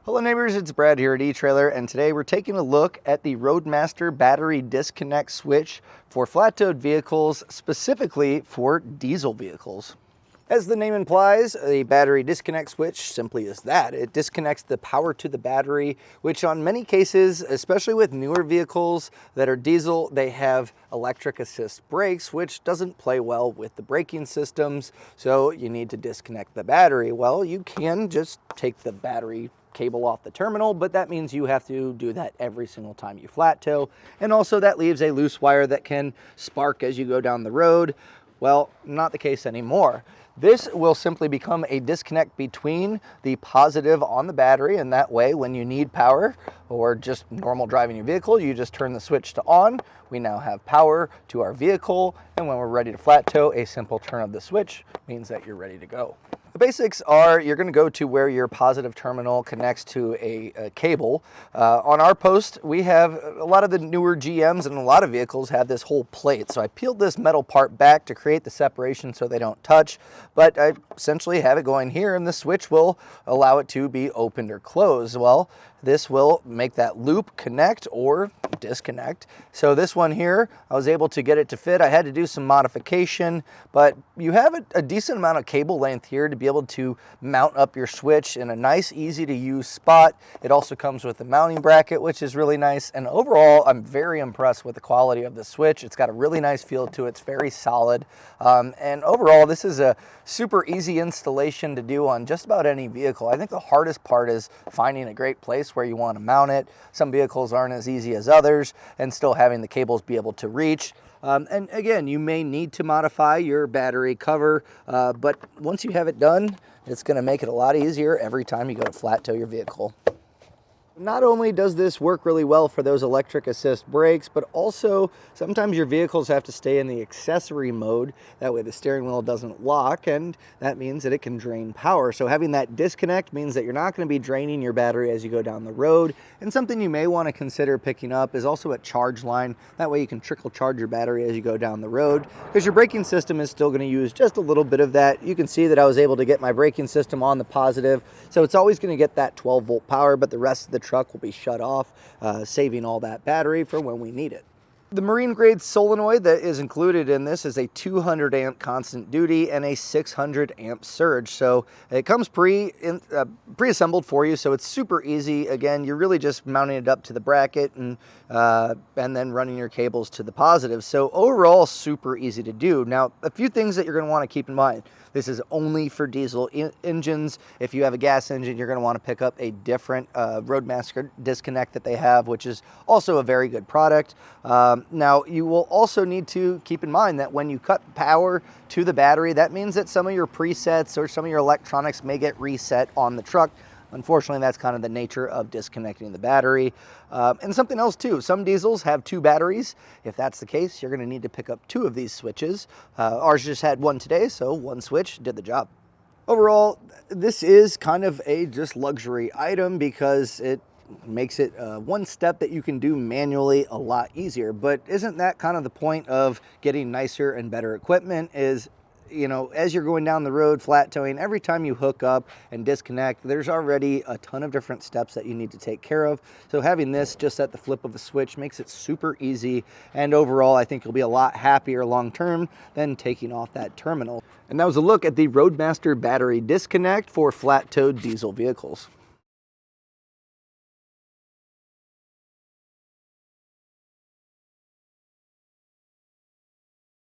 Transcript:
Hello neighbors, it's Brad here at eTrailer, and today we're taking a look at the Roadmaster Battery Disconnect Switch for flat-toed vehicles, specifically for diesel vehicles. As the name implies, a battery disconnect switch simply is that. It disconnects the power to the battery, which on many cases, especially with newer vehicles that are diesel, they have electric assist brakes, which doesn't play well with the braking systems, so you need to disconnect the battery. Well, you can just take the battery cable off the terminal, but that means you have to do that every single time you flat tow. And also that leaves a loose wire that can spark as you go down the road. Well, not the case anymore. This will simply become a disconnect between the positive on the battery, and that way when you need power or just normal driving your vehicle, you just turn the switch to on. We now have power to our vehicle, and when we're ready to flat tow, a simple turn of the switch means that you're ready to go. The basics are you're going to go to where your positive terminal connects to a cable. On our post, we have a lot of the newer GMs and a lot of vehicles have this whole plate. So I peeled this metal part back to create the separation so they don't touch, but I essentially have it going here and the switch will allow it to be opened or closed. Well, this will make that loop connect or disconnect. So this one here, I was able to get it to fit. I had to do some modification, but you have a decent amount of cable length here to be able to mount up your switch in a nice, easy to use spot. It also comes with a mounting bracket, which is really nice. And overall, I'm very impressed with the quality of the switch. It's got a really nice feel to it. It's very solid. And overall, this is a super easy installation to do on just about any vehicle. I think the hardest part is finding a great place where you want to mount it. Some vehicles aren't as easy as others, and still having the cables be able to reach. And again, you may need to modify your battery cover, but once you have it done, it's going to make it a lot easier every time you go to flat tow your vehicle. Not only does this work really well for those electric assist brakes, but also sometimes your vehicles have to stay in the accessory mode. That way the steering wheel doesn't lock, and that means that it can drain power. So having that disconnect means that you're not going to be draining your battery as you go down the road. And something you may want to consider picking up is also a charge line. That way you can trickle charge your battery as you go down the road, because your braking system is still going to use just a little bit of that. You can see that I was able to get my braking system on the positive, so it's always going to get that 12-volt power, but the rest of the truck will be shut off, saving all that battery for when we need it. The marine grade solenoid that is included in this is a 200 amp constant duty and a 600 amp surge. So it comes pre-assembled for you, so it's super easy. Again, you're really just mounting it up to the bracket and then running your cables to the positive. So overall, super easy to do. Now, a few things that you're going to want to keep in mind. This is only for diesel engines. If you have a gas engine, you're going to want to pick up a different Roadmaster disconnect that they have, which is also a very good product. Now, you will also need to keep in mind that when you cut power to the battery, that means that some of your presets or some of your electronics may get reset on the truck. Unfortunately, that's kind of the nature of disconnecting the battery. And something else too, some diesels have two batteries. If that's the case, you're gonna need to pick up two of these switches. Ours just had one today, so one switch did the job. Overall, this is kind of a just luxury item because it makes it one step that you can do manually a lot easier. But isn't that kind of the point of getting nicer and better equipment is, you know, as you're going down the road flat towing, every time you hook up and disconnect, there's already a ton of different steps that you need to take care of. So having this just at the flip of a switch makes it super easy. And overall, I think you'll be a lot happier long term than taking off that terminal. And that was a look at the Roadmaster Battery Disconnect for flat-towed diesel vehicles.